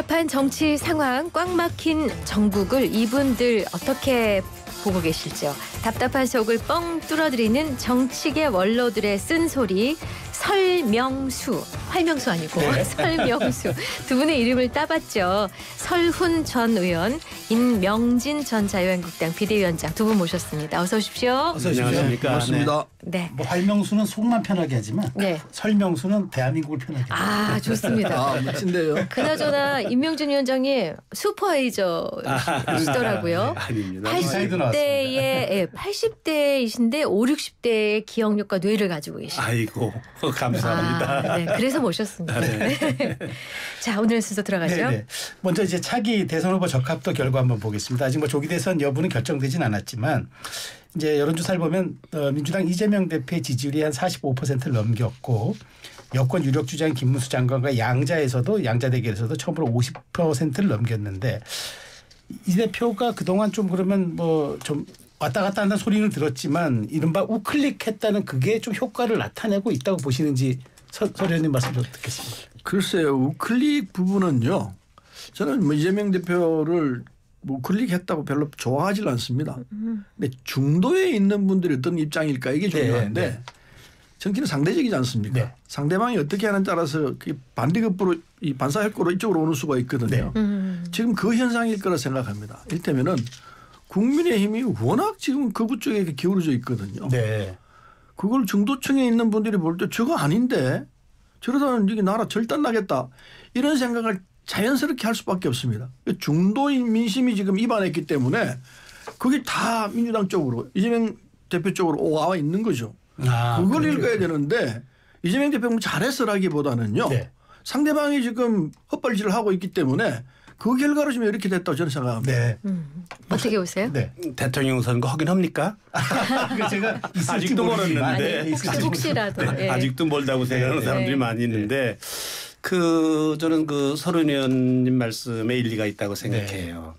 답답한 정치 상황, 꽉 막힌 전국을 이분들 어떻게 보고 계실지요. 답답한 속을 뻥 뚫어드리는 정치계 원로들의 쓴소리. 설명수, 활명수 아니고 네. 설명수 두 분의 이름을 따봤죠. 설훈 전 의원, 임명진 전 자유한국당 비대위원장 두 분 모셨습니다. 어서 오십시오. 어서 오십시오. 고맙습니다. 네. 뭐 활명수는 속만 편하게 하지만 네. 설명수는 대한민국을 편하게 합니다. 아, 좋습니다. 아, 멋진데요. 그나저나 임명진 위원장님 슈퍼에이저시더라고요. 아닙니다. 80대이신데 5, 60대의 기억력과 뇌를 가지고 계시죠. 아이고 감사합니다. 네, 그래서 모셨습니다. 네. 자, 오늘 순서 들어가죠. 네네. 먼저 이제 차기 대선 후보 적합도 결과 한번 보겠습니다. 아직 뭐 조기 대선 여부는 결정되진 않았지만 이제 여론조사를 보면 민주당 이재명 대표의 지지율이 한 45%를 넘겼고 여권 유력 주자인 김문수 장관과 양자 대결에서도 처음으로 50%를 넘겼는데 이 대표가 그동안 좀 그러면 뭐 좀 왔다 갔다 한다는 소리는 들었지만 이른바 우클릭했다는 그게 좀 효과를 나타내고 있다고 보시는지 서 의원님 말씀 좀 듣겠습니다. 글쎄요. 우클릭 부분은요. 저는 뭐 이재명 대표를 우클릭했다고 별로 좋아하지 않습니다. 근데 중도에 있는 분들이 어떤 입장일까 이게 중요한데 네. 정치는 상대적이지 않습니까? 네. 상대방이 어떻게 하느냐에 따라서 반대급부로 이 반사효과로 이쪽으로 오는 수가 있거든요. 네. 지금 그 현상일 거라 생각합니다. 이를테면은 국민의힘이 워낙 지금 극우 쪽에 기울어져 있거든요. 네. 그걸 중도층에 있는 분들이 볼 때 저거 아닌데 저러다는 이게 나라 절단 나겠다 이런 생각을 자연스럽게 할 수밖에 없습니다. 중도인 민심이 지금 입안했기 때문에 그게 다 민주당 쪽으로 이재명 대표 쪽으로 와 있는 거죠. 그걸 읽어야 되는데 이재명 대표는 잘했어라기보다는요. 네. 상대방이 지금 헛발질을 하고 있기 때문에 그 결과로 지금 이렇게 됐다고 저는 생각합니다. 네. 어떻게 보세요? 네. 대통령 선거 하긴 합니까? 제가 아직도 멀었는데 혹시라도 네. 아직도 멀다고 생각하는 사람들이 많이 있는데 저는 설훈 의원님 말씀에 일리가 있다고 생각해요.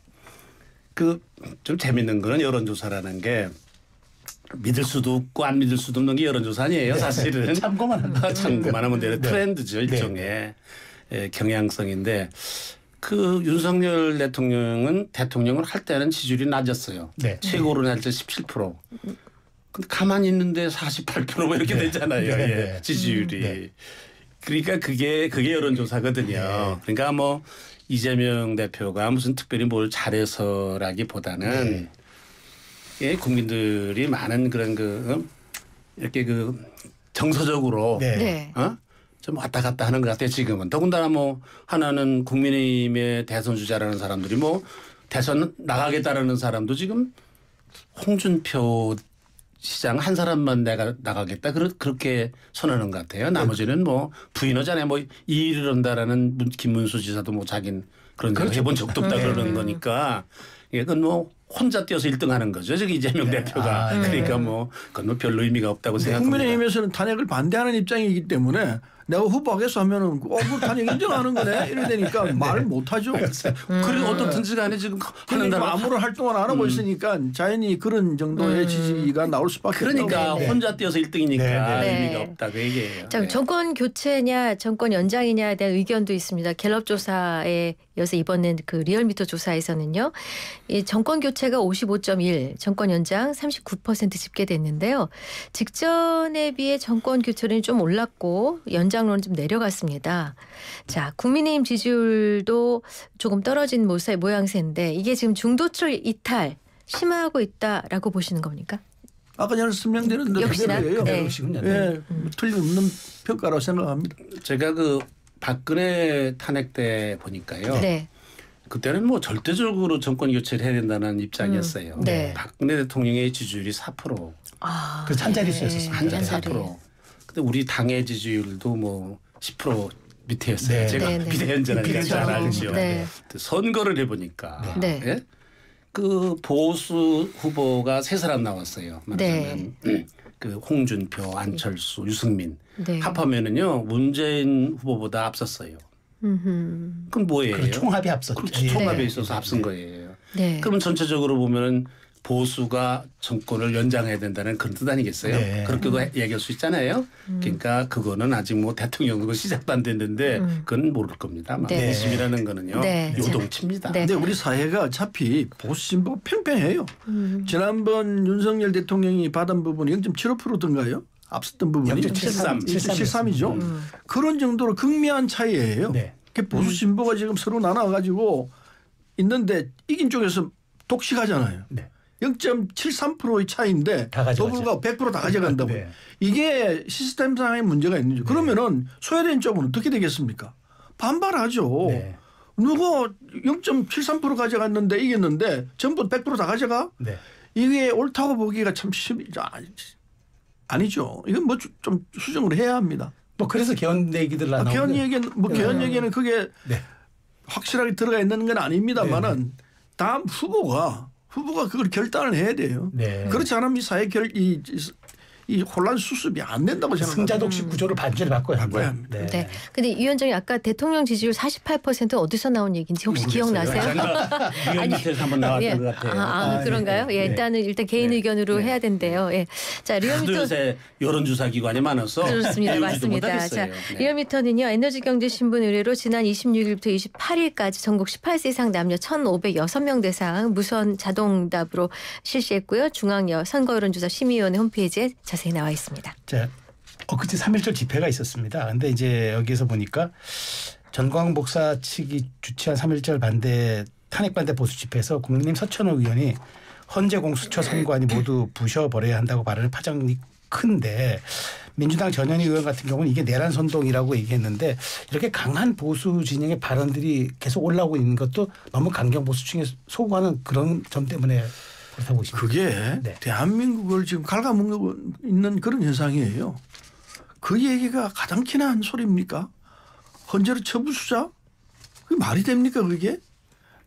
좀 재밌는 거는 여론조사라는 게 믿을 수도 없고 안 믿을 수도 없는 게 여론조사 아니에요. 사실은. 참고만 하면 되는 트렌드죠. 일종의 경향성인데 윤석열 대통령은 대통령을 할 때는 지지율이 낮았어요. 네. 최고로 날 때 17%. 근데 가만히 있는데 48% 이렇게 되잖아요. 예. 지지율이. 그러니까 그게 여론조사거든요. 그러니까 뭐 이재명 대표가 무슨 특별히 뭘 잘해서라기보다는 국민들이 많은 그런 이렇게 정서적으로 좀 왔다 갔다 하는 것 같아요. 지금은. 더군다나 뭐 하나는 국민의힘의 대선 주자라는 사람들이 뭐 대선 나가겠다라는 사람도 지금 홍준표 시장 한 사람만 내가 나가겠다 그렇게 선언하는 것 같아요. 나머지는 뭐 부인하잖아요. 뭐 이런다라는 김문수 지사도 뭐 자긴 그런 거 해본 적도 없다 그러는 거니까 이건 뭐 혼자 뛰어서 1등하는 거죠. 저기 이재명 대표가. 그러니까 그건 뭐 별로 의미가 없다고 생각합니다. 국민의힘에서는 탄핵을 반대하는 입장이기 때문에 내가 후보하겠어 하면은 그 탄핵 인정하는 거네 이래 되니까 말을 못하죠. 그리고 어떻든지 간에 지금 하는 나라 아무런 활동을 안 하고 있으니까 자연히 그런 정도의 지지가 나올 수밖에 없죠. 그러니까 혼자 뛰어서 1등이니까 의미가 없다 그 얘기예요. 자, 정권 교체냐 정권 연장이냐에 대한 의견도 있습니다. 갤럽 조사에 이어서 이번엔 리얼미터 조사에서는요. 이 정권 교체가 55.1, 정권 연장 39% 집계됐는데요. 직전에 비해 정권 교체는 좀 올랐고 연장론은 좀 내려갔습니다. 자, 국민의힘 지지율도 조금 떨어진 모양새인데 이게 지금 중도층 이탈 심화하고 있다라고 보시는 겁니까? 아까 전에 설명드린 대로 역시나 틀림없는 평가라고 생각합니다. 제가 박근혜 탄핵 때 보니까요. 네. 그때는 뭐 절대적으로 정권 교체를 해야 된다는 입장이었어요. 네. 박근혜 대통령의 지지율이 4%. 그래서 한 자릿수였어요. 한 자릿수 4%. 근데 우리 당의 지지율도 뭐 10% 밑에였어요. 제가 비대위원장이니까 잘 알죠. 선거를 해보니까 보수 후보가 3사람 나왔어요. 말하자면 홍준표, 안철수, 유승민 합하면은요 문재인 후보보다 앞섰어요. 그럼 뭐예요? 총합이 앞섰죠. 총합에 있어서 앞선 거예요. 그러면 전체적으로 보면은 보수가 정권을 연장해야 된다는 그런 뜻 아니겠어요? 네. 그렇게도 얘기할 수 있잖아요. 그러니까 그거는 아직 뭐 대통령도 시작도 안 됐는데 그건 모를 겁니다. 네. 민심이라는 거는요. 네. 요동칩니다. 네. 근데 우리 사회가 어차피 보수 진보가 팽팽해요. 지난번 윤석열 대통령이 받은 부분이 0.75%든가요? 앞섰던 부분이 0.73이죠. 그런 정도로 극명한 차이예요. 네. 보수 진보가 지금 서로 나눠가지고 있는데 이긴 쪽에서 독식하잖아요. 네. 0.73%의 차이인데 다 가져가죠. 더불어가 100% 다 가져간다고. 네. 이게 시스템상의 문제가 있는지. 그러면은 소외된 쪽은 어떻게 되겠습니까? 반발하죠. 네. 누가 0.73% 가져갔는데 이겼는데 전부 100% 다 가져가? 네. 이게 옳다고 보기가 참 아니죠. 이건 뭐 좀 수정을 해야 합니다. 뭐 그래서 개헌 얘기들 나오고. 개헌 얘기는 그게 네. 확실하게 들어가 있는 건 아닙니다만은 다음 후보가 그걸 결단을 해야 돼요. 네. 그렇지 않으면 이 사회 이 혼란 수습이 안 된다고 생각합니다. 승자 독식 구조를 반드시 바꿔야 합니다. 네. 네. 근데 이 위원장이 아까 대통령 지지율 48% 어디서 나온 얘기인지 혹시 기억나세요? 위원 밑에서 한번 나왔던 것 같아요. 그런가요? 예, 일단 개인 의견으로 해야 된대요. 예. 자, 리얼미터 요새 여론조사 기관이 많아서 그렇습니다. 배우지도 맞습니다. 못하겠어요. 자, 네. 리얼미터는요. 에너지경제신문 의뢰로 지난 26일부터 28일까지 전국 18세 이상 남녀 1,506명 대상 무선 자동답으로 실시했고요. 중앙여 선거여론조사 심의위원회 홈페이지에 자세히 나와 있습니다. 자, 그때 3.1절 집회가 있었습니다. 근데 이제 여기서 보니까 전광 목사 측이 주최한 3.1절 반대 탄핵 반대 보수 집회에서 국민의힘 서천호 의원이 헌재 공수처 선관위 모두 부셔버려야 한다고 발언을 파장이 큰데 민주당 전현희 의원 같은 경우는 이게 내란 선동이라고 얘기했는데 이렇게 강한 보수 진영의 발언들이 계속 올라오고 있는 것도 너무 강경 보수층에 소구하는 그런 점 때문에 그렇다고 보십니까? 그게 네. 대한민국을 지금 갉아먹고 있는 그런 현상이에요. 그 얘기가 가장 키나한 소리입니까? 헌재를 처부수자? 그게 말이 됩니까 그게?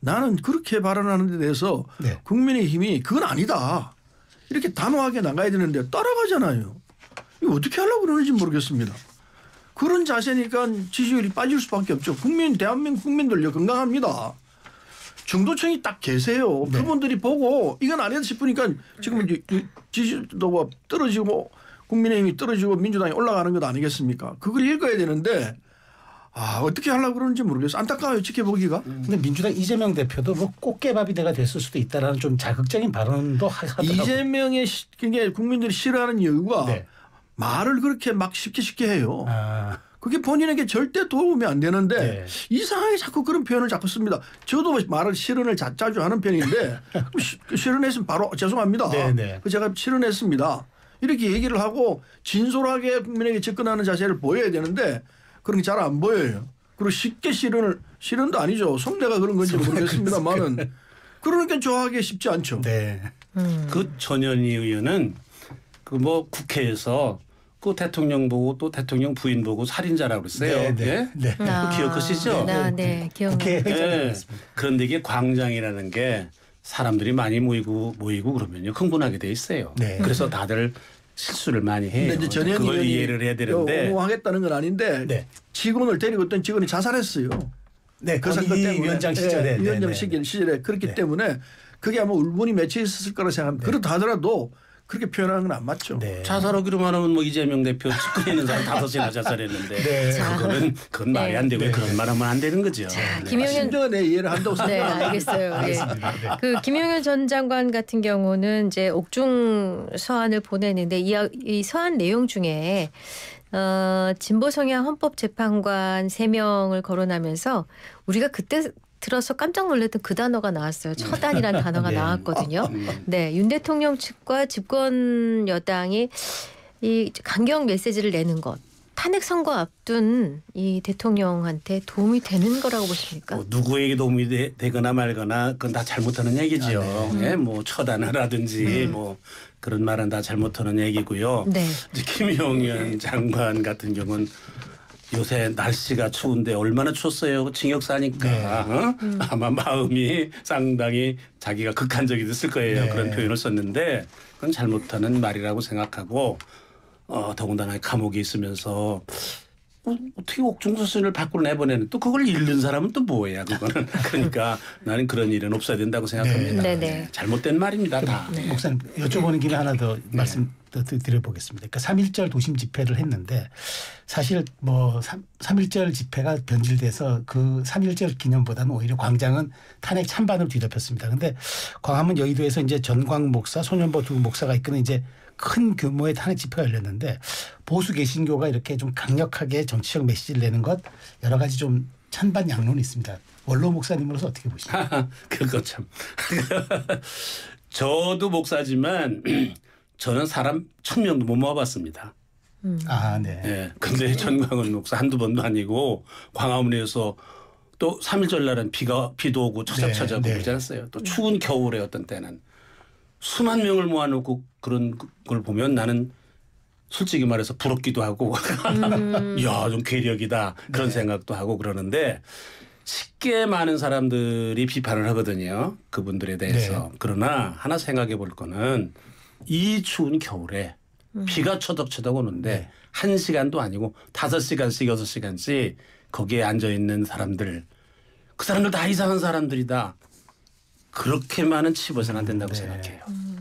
나는 그렇게 발언하는 데 대해서 네. 국민의힘이 그건 아니다. 이렇게 단호하게 나가야 되는데 따라가잖아요. 이거 어떻게 하려고 그러는지 모르겠습니다. 그런 자세니까 지지율이 빠질 수밖에 없죠. 대한민국 국민들요 건강합니다. 중도층이 딱 계세요. 네. 그분들이 보고 이건 아니다 싶으니까 지금 지지도가 떨어지고 국민의힘이 떨어지고 민주당이 올라가는 것 아니겠습니까? 그걸 읽어야 되는데 어떻게 하려고 그러는지 모르겠어요. 안타까워요. 지켜보기가. 근데 민주당 이재명 대표도 뭐 꽃게밥이대가 됐을 수도 있다라는 좀 자극적인 발언도 하더라고요. 이재명의 그게 국민들이 싫어하는 이유가 네. 말을 그렇게 막 쉽게 해요. 아, 그게 본인에게 절대 도움이 안 되는데 네. 이상하게 자꾸 그런 표현을 자꾸 씁니다. 저도 말을 실언을 자주 하는 편인데 실언했으면 바로 죄송합니다. 네. 제가 실언했습니다. 이렇게 얘기를 하고 진솔하게 국민에게 접근하는 자세를 보여야 되는데 그런 게 잘 안 보여요. 그리고 쉽게 실언도 아니죠. 속내가 그런 건지 모르겠습니다만은 그러니까 좋아하기 쉽지 않죠. 네. 그 전현희 의원은 그 뭐 국회에서 그 대통령 보고 또 대통령 부인 보고 살인자라고 그랬어요. 네. 그 기억하시죠? 네, 기억나요. 네. 그런데 이게 광장이라는 게 사람들이 많이 모이고 그러면요 흥분하게 돼 있어요. 네. 그래서 다들 실수를 많이 해요. 근데 이제 전현희 그걸 의원이 이해를 해야 되는데 옹호하겠다는 건 아닌데 네. 직원을 데리고 있던 직원이 자살했어요. 네. 그 사건 때문에 위원장 시절에. 위원장 네. 시절에 그렇기 네. 때문에 그게 아마 울분이 맺혀 있었을 거라 생각합니다. 그렇다 하더라도 그렇게 표현하는 건 안 맞죠. 네. 자살하기로만 하면 뭐 이재명 대표 측근에 있는 사람 5이나 자살했는데 네. 그건 말이 안 되고요. 그런 말 하면 안 되는 거죠. 네. 김용현 심정은 내 이해를 한다고 네, 생각합니다. 알겠어요. 예. 알겠습니다. 네. 그 김용현 전 장관 같은 경우는 이제 옥중 서한을 보내는데 이 서한 내용 중에 진보 성향 헌법재판관 3명을 거론하면서 우리가 그때 들어서 깜짝 놀랐던 그 단어가 나왔어요. 처단이라는 단어가 네. 나왔거든요. 네, 윤 대통령 측과 집권 여당이 이 강경 메시지를 내는 것. 탄핵 선거 앞둔 이 대통령한테 도움이 되는 거라고 보십니까? 뭐 누구에게 도움이 되거나 말거나 그건 다 잘못하는 얘기죠. 예, 뭐 처단하라든지 뭐 그런 말은 다 잘못하는 얘기고요. 네. 이제 김용현 장관 같은 경우는 요새 날씨가 추운데 얼마나 추웠어요. 징역사니까 네. 아마 마음이 상당히 자기가 극한적이 됐을 거예요. 네. 그런 표현을 썼는데 그건 잘못하는 말이라고 생각하고 더군다나 감옥에 있으면서 어떻게 옥중서신을 밖으로 내보내는 또 그걸 읽는 사람은 또 뭐야 그거는. 그러니까 나는 그런 일은 없어야 된다고 생각합니다. 네. 잘못된 말입니다 다. 목사님 여쭤보는 김에 하나 더 말씀 더 드려보겠습니다. 그러니까 3.1절 도심 집회를 했는데 사실 뭐 3.1절 집회가 변질돼서 그 3.1절 기념보다는 오히려 광장은 탄핵 찬반으로 뒤덮였습니다. 그런데 광화문 여의도에서 이제 전광 목사, 손현보 두 목사가 이끄는 이제 큰 규모의 탄핵 집회가 열렸는데 보수 개신교가 이렇게 좀 강력하게 정치적 메시지를 내는 것 여러 가지 좀 찬반 양론이 있습니다. 원로 목사님으로서 어떻게 보십니까? 그거 참. 저도 목사지만 저는 사람 1000명도 못 모아봤습니다. 아, 네. 네. 근데 전광훈 목사 한두 번도 아니고 광화문에서 또 3.1절 날은 비도 오고 처작처작 오고 그러지 않았어요. 또 추운 겨울에 어떤 때는 수만 명을 모아놓고 그런 걸 보면 나는 솔직히 말해서 부럽기도 하고 이야 좀 괴력이다 그런 생각도 하고 그러는데 쉽게 많은 사람들이 비판을 하거든요. 그분들에 대해서. 그러나 하나 생각해 볼 거는 이 추운 겨울에 비가 처덕처덕 오는데 1시간도 아니고 5시간씩 6시간씩 거기에 앉아있는 사람들 그 사람들 다 이상한 사람들이다. 그렇게 많은 치부해서는 안 된다고 생각해요.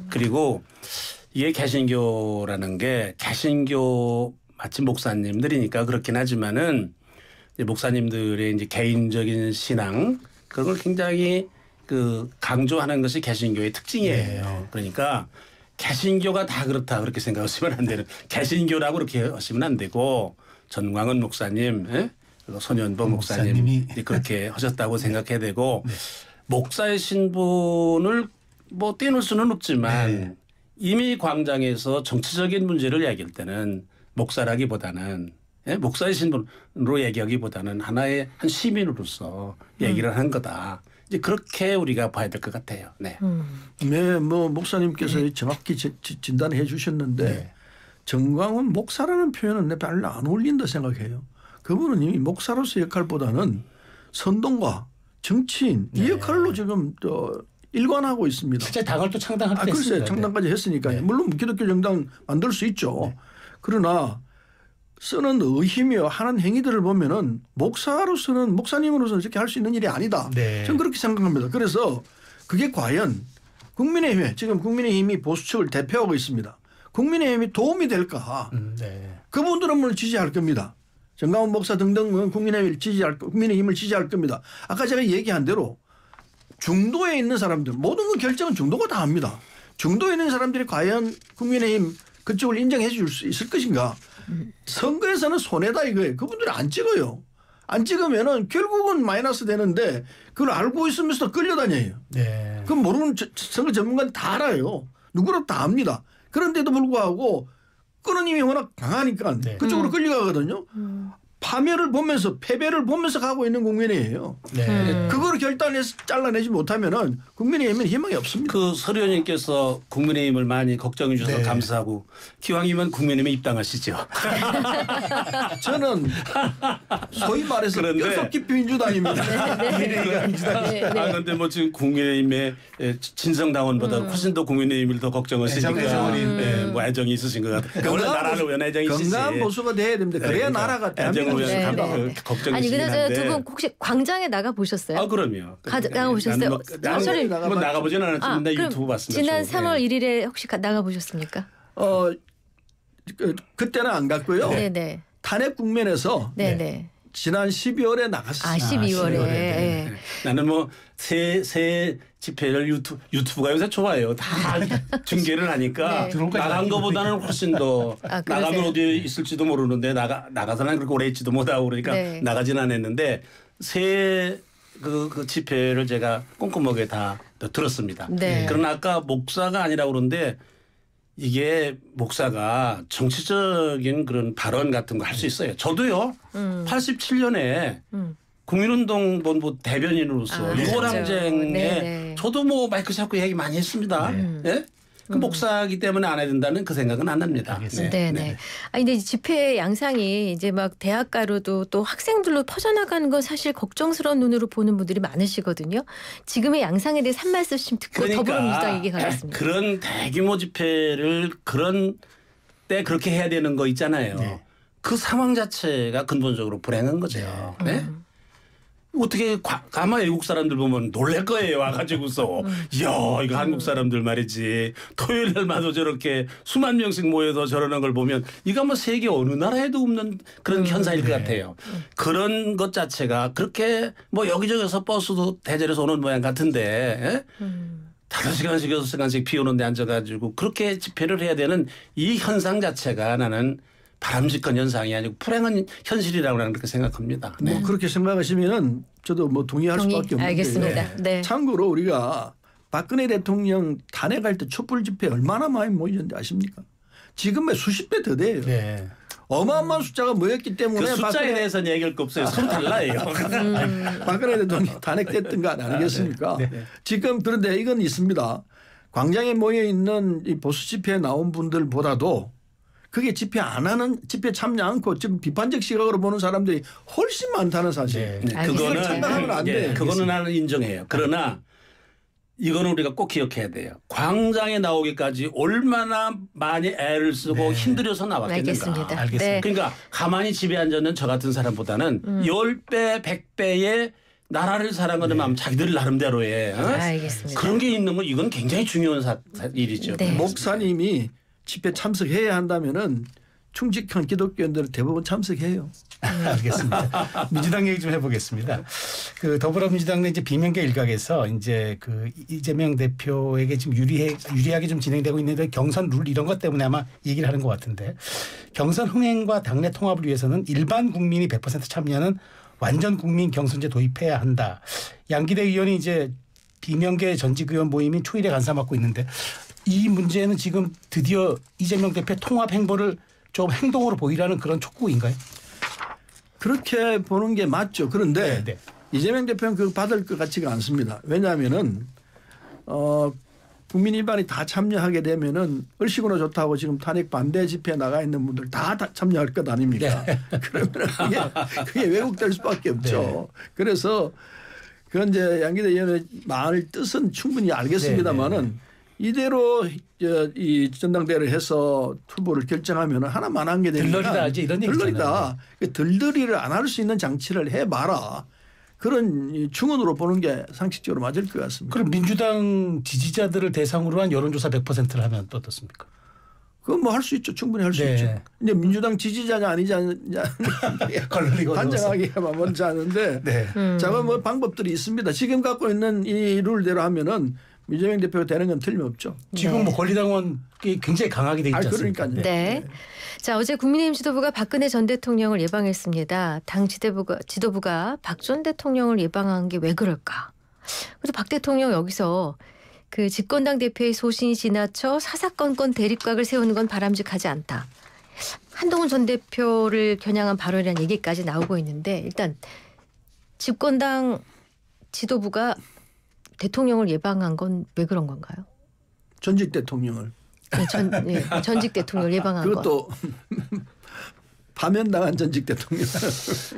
그리고 이게 개신교라는 게 개신교 마치 목사님들이니까 그렇긴 하지만은 목사님들의 이제 개인적인 신앙 그런 걸 굉장히 그 강조하는 것이 개신교의 특징이에요. 그러니까 개신교가 다 그렇다 그렇게 생각하시면 안 되는 개신교라고 그렇게 하시면 안 되고 전광훈 목사님 그리고 손현보 목사님이 그렇게 하셨다고 생각해야 되고 목사의 신분을 뭐 떼놓을 수는 없지만 이미 광장에서 정치적인 문제를 얘기할 때는 목사라기보다는 목사의 신분으로 얘기하기보다는 하나의 한 시민으로서 얘기를 한 거다. 이제 그렇게 우리가 봐야 될 것 같아요. 네. 네, 뭐 목사님께서 정확히 진단해 주셨는데 전광훈 목사라는 표현은 내 별로 안 어울린다 생각해요. 그분은 이미 목사로서 역할보다는 선동가, 정치인 이 역할로 지금 일관하고 있습니다. 실제 당을 또 창당할 때 글쎄 창당까지 했으니까요. 물론 기독교 정당 만들 수 있죠. 그러나 쓰는 의힘이요 하는 행위들을 보면은 목사로서는 목사님으로서는 이렇게 할 수 있는 일이 아니다. 저는 그렇게 생각합니다. 그래서 그게 과연 국민의힘에 지금 국민의힘이 보수 측을 대표하고 있습니다. 국민의힘이 도움이 될까? 그분들은 물론 지지할 겁니다. 전광훈 목사 등등은 국민의힘을 지지할 겁니다. 아까 제가 얘기한 대로 중도에 있는 사람들 모든 그 결정은 중도가 다 합니다. 중도에 있는 사람들이 과연 국민의힘 그쪽을 인정해 줄 수 있을 것인가? 선거에서는 손해다 이거예요. 그분들이 안 찍어요. 안 찍으면은 결국은 마이너스 되는데 그걸 알고 있으면서 끌려다녀요. 그럼 모르는 선거 전문가는 다 알아요. 누구라도 다 압니다. 그런데도 불구하고 끄는 힘이 워낙 강하니까 그쪽으로 끌려가거든요. 파멸을 보면서 패배를 보면서 가고 있는 국민이에요. 그거를 결단해서 잘라내지 못하면은 국민의힘은 희망이 없습니다. 그 서류님께서 국민의힘을 많이 걱정해 주셔서 감사하고 기왕이면 국민의힘에 입당하시죠. 저는 소위 말해서 뼈섭깊이 민주당입니다. 그런데 뭐 지금 국민의힘의 진성당원보다 훨씬 더 국민의힘을 더 걱정하시니까 뭐 애정이 있으신 것 같아요. 원래 나라를 위한 애정이 있으시지. 건강한 보수가 돼야 됩니다. 그래야 나라가 대한민국 걱정이 아니 그래서 두 분 혹시 광장에 나가 보셨어요? 아 그럼요. 나가 보셨어요? 뭐 나가보지는 않았지만 나 유튜브 봤습니다. 지난 3월 1일에 혹시 나가 보셨습니까? 그때는 안 갔고요. 탄핵 국면에서 지난 12월에 나갔습니다. 12월에. 나는 뭐 새 집회를 유튜브가 요새 좋아요. 다 중계를 하니까 나간 거보다는 훨씬 더 나가면 어디에 있을지도 모르는데 나가서는 그렇게 오래 있지도 못하고 그러니까 나가진 않았는데 새 그 집회를 제가 꼼꼼하게 다 들었습니다. 그러나 아까 목사가 아니라고 그러는데 이게 목사가 정치적인 그런 발언 같은 거 할 수 있어요. 저도요. 87년에 국민운동본부 대변인으로서 6월 항쟁에 저도 뭐 마이크 잡고 얘기 많이 했습니다. 그 목사기 때문에 안 해야 된다는 그 생각은 안 납니다. 아니 근데 집회 양상이 이제 막 대학가로도 또 학생들로 퍼져나가는 건 사실 걱정스러운 눈으로 보는 분들이 많으시거든요. 지금의 양상에 대해서 한 말씀씩 듣고 더불어민주당 얘기 가겠습니다. 그런 대규모 집회를 그런 때 그렇게 해야 되는 거 있잖아요. 그 상황 자체가 근본적으로 불행한 거죠. 네? 어떻게 아마 외국 사람들 보면 놀랄 거예요. 와가지고서 이야 이거 한국 사람들 말이지 토요일 날마다 저렇게 수만 명씩 모여서 저러는 걸 보면 이거 아마 세계 어느 나라에도 없는 그런 현상일 것 같아요. 그런 것 자체가 그렇게 뭐 여기저기서 버스도 대절해서 오는 모양 같은데 5시간씩 6시간씩 비 오는 데 앉아가지고 그렇게 집회를 해야 되는 이 현상 자체가 나는 바람직한 현상이 아니고 불행한 현실이라고 나는 그렇게 생각합니다. 뭐 그렇게 생각하시면은 저도 뭐 동의할 수밖에 없는데. 알겠습니다. 네. 참고로 우리가 박근혜 대통령 탄핵할 때 촛불 집회 얼마나 많이 모이는지 아십니까? 지금의 수십 배 더 돼요. 네. 어마어마한 숫자가 모였기 때문에 그 숫자에 대해서는 얘기할 거 없어요. 손 달라요. 박근혜 대통령이 탄핵됐던 거 아니겠습니까? 네. 지금 그런데 이건 있습니다. 광장에 모여 있는 이 보수 집회에 나온 분들보다도 그게 집회 참여 않고 지금 비판적 시각으로 보는 사람들이 훨씬 많다는 사실. 네. 그거는 생각하면 안 돼. 그거는 나는 인정해요. 그러나 이거는 우리가 꼭 기억해야 돼요. 광장에 나오기까지 얼마나 많이 애를 쓰고 힘들여서 나왔겠는가. 알겠습니다. 네. 그러니까 가만히 집에 앉아있는 저 같은 사람보다는 10배, 100배의 나라를 사랑하는 마음 자기들 나름대로의 알겠습니다. 그런 게 있는 건 이건 굉장히 중요한 일이죠. 네. 목사님이 집회 참석해야 한다면은 충직한 기독교인들은 대부분 참석해요. 알겠습니다. 민주당 얘기 좀 해보겠습니다. 그 더불어민주당 내 이제 비명계 일각에서 이제 그 이재명 대표에게 지금 유리하게 좀 진행되고 있는데 경선 룰 이런 것 때문에 아마 얘기를 하는 것 같은데 경선 흥행과 당내 통합을 위해서는 일반 국민이 100% 참여하는 완전 국민 경선제 도입해야 한다. 양기대 의원이 이제 비명계 전직 의원 모임인 초일에 간사 맡고 있는데 이 문제는 지금 드디어 이재명 대표 통합 행보를 좀 행동으로 보이라는 그런 촉구인가요? 그렇게 보는 게 맞죠. 그런데 네. 이재명 대표는 그거 받을 것 같지가 않습니다. 왜냐하면은 국민 일반이 다 참여하게 되면은 얼씨구나 좋다고 지금 탄핵 반대 집회에 나가 있는 분들 다 참여할 것 아닙니까? 네. 그러면 그게 왜곡될 수밖에 없죠. 네. 그래서 그건 이제 양기대 의원의 말 뜻은 충분히 알겠습니다만은 이대로 이 전당대회를 해서 투보를 결정하면 하나만 한 게 되니까 들러리다 이제 이런 들러리다. 들러리를 안 할 수 있는 장치를 해봐라. 그런 충언으로 보는 게 상식적으로 맞을 것 같습니다. 그럼 민주당 지지자들을 대상으로 한 여론조사 100%를 하면 또 어떻습니까? 그건 뭐 할 수 있죠. 충분히 할 수 있죠. 근데 민주당 지지자냐 아니냐 판정하기가 먼저 하는데 자, 뭐 방법들이 있습니다. 지금 갖고 있는 이 룰대로 하면은 이재명 대표가 되는 건 틀림없죠. 지금 뭐 권리당원이 굉장히 강하게 돼 있지 않습니까? 그러니까요. 네. 자, 어제 국민의힘 지도부가 박근혜 전 대통령을 예방했습니다. 당 지도부가 박 전 대통령을 예방한 게 왜 그럴까? 그래서 박 대통령 여기서 그 집권당 대표의 소신이 지나쳐 사사건건 대립각을 세우는 건 바람직하지 않다. 한동훈 전 대표를 겨냥한 발언이라는 얘기까지 나오고 있는데 일단 집권당 지도부가 대통령을 예방한 건 왜 그런 건가요? 전직 대통령을. 전직 대통령을 예방한 것. 그것도 파면당한 전직 대통령.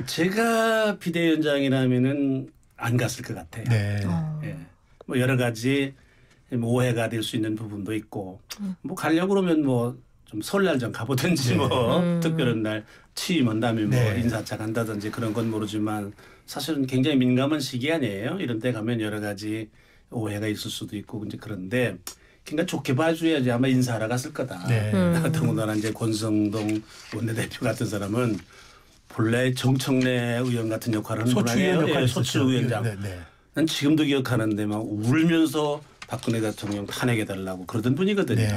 제가 비대위원장이라면은 안 갔을 것 같아요. 네. 예. 뭐 여러 가지 오해가 될 수 있는 부분도 있고 뭐 가려고 그러면 뭐 좀 설날 좀 가보든지 뭐 특별한 날 취임한 다음에 뭐 인사차 간다든지 그런 건 모르지만 사실은 굉장히 민감한 시기 아니에요. 이런 데 가면 여러 가지 오해가 있을 수도 있고 이제 그런데 그러니까 좋게 봐줘야지 아마 인사하러 갔을 거다. 더군다나 이제 권성동 원내대표 같은 사람은 본래 정청래 의원 같은 역할을 하는 분 아니에요. 소추위원장. 난 지금도 기억하는데 막 울면서 박근혜 대통령 탄핵해달라고 그러던 분이거든요.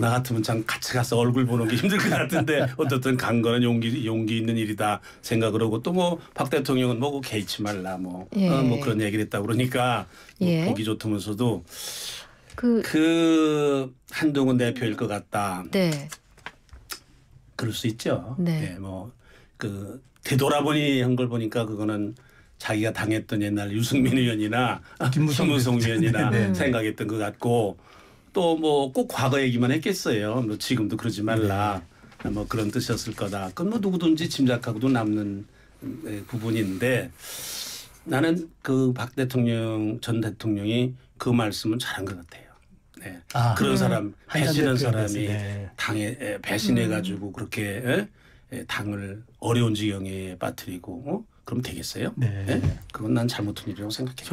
나 같으면 참 같이 가서 얼굴 보는 게 힘들 것 같은데 어떻든 간 거는 용기 있는 일이다 생각을 하고 또 뭐 박 대통령은 뭐고 개의치 말라 뭐 그런 얘기를 했다고 그러니까 뭐 보기 좋다면서도 그 한동훈 대표일 것 같다. 네. 그럴 수 있죠. 네. 뭐 그 되돌아보니 한 걸 보니까 그거는 자기가 당했던 옛날 유승민 의원이나 김무성 의원이나 생각했던 것 같고 또 뭐 꼭 과거 얘기만 했겠어요. 뭐 지금도 그러지 말라. 뭐 그런 뜻이었을 거다. 그건 뭐 누구든지 짐작하고도 남는 부분인데 나는 그 박 대통령 전 대통령이 그 말씀은 잘한 것 같아요. 네. 그런 사람 배신한 사람이 당에 배신해 가지고 그렇게 당을 어려운 지경에 빠뜨리고 그럼 되겠어요? 네. 네? 그건 난 잘못한 일이라고 생각해요.